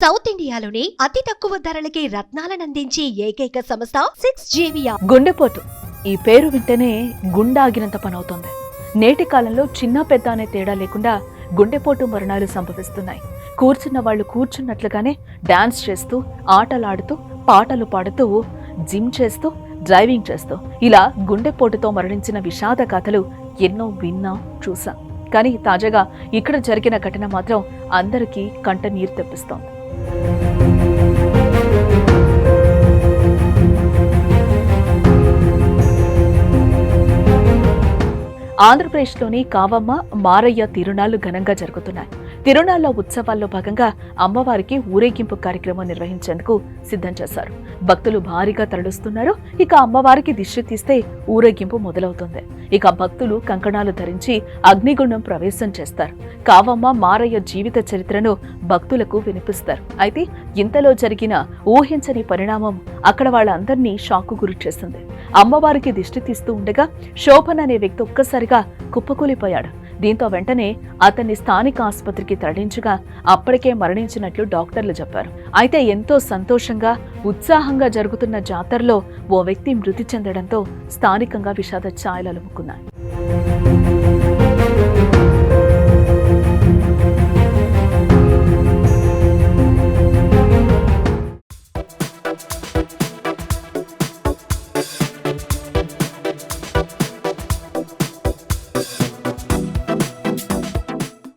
South ఇండియాలోనే అతి తక్కువ ధరలకి రత్నాలనందించే ఏకైక సంస్థ 6JVR. గుండెపోటు ఈ పేరు వింటేనే గుండాగినంత పనవుతోంది. నేటి కాలంలో చిన్న పెద్ద అనే తేడా లేకుండా గుండెపోటు మరణాలు సంభవిస్తున్నాయి. కూర్చున్న వాళ్ళు కూర్చున్నట్లుగానే డాన్స్ చేస్తూ, ఆటలాడుతూ, పాటలు పాడుతూ, జిమ్ చేస్తూ, డ్రైవింగ్ చేస్తూ ఇలా గుండెపోటుతో మరణించిన విషాద కథలు ఎన్నో విన్నా, చూసా. కానీ తాజాగా ఇక్కడ జరిగిన ఘటన మాత్రం అందరికీ కంట నీరు తెప్పిస్తోంది. ఆంధ్రప్రదేశ్లోని కావమ్మ, మారయ్య తిరునాళ్లు ఘనంగా జరుగుతున్నాయి. తిరునాళ్ల ఉత్సవాల్లో భాగంగా అమ్మవారికి ఊరేగింపు కార్యక్రమం నిర్వహించేందుకు సిద్ధం చేశారు. భక్తులు భారీగా తరలిస్తున్నారు. ఇక అమ్మవారికి దిష్టి తీస్తే ఊరేగింపు మొదలవుతుంది. ఇక భక్తులు కంకణాలు ధరించి అగ్నిగుండం ప్రవేశం చేస్తారు. కావమ్మ, మారయ్య జీవిత చరిత్రను భక్తులకు వినిపిస్తారు. అయితే ఇంతలో జరిగిన ఊహించని పరిణామం అక్కడ వాళ్ళందరినీ షాకు గురి చేసింది. అమ్మవారికి దిష్టి తీస్తూ ఉండగా శోభన్ అనే వ్యక్తి ఒక్కసారిగా కుప్పకూలిపోయాడు. దీంతో వెంటనే అతన్ని స్థానిక ఆసుపత్రికి తరలించగా అప్పటికే మరణించినట్లు డాక్టర్లు చెప్పారు. అయితే ఎంతో సంతోషంగా, ఉత్సాహంగా జరుగుతున్న జాతరలో ఓ వ్యక్తి మృతి చెందడంతో స్థానికంగా విషాద ఛాయలు అలుముకున్నాయి.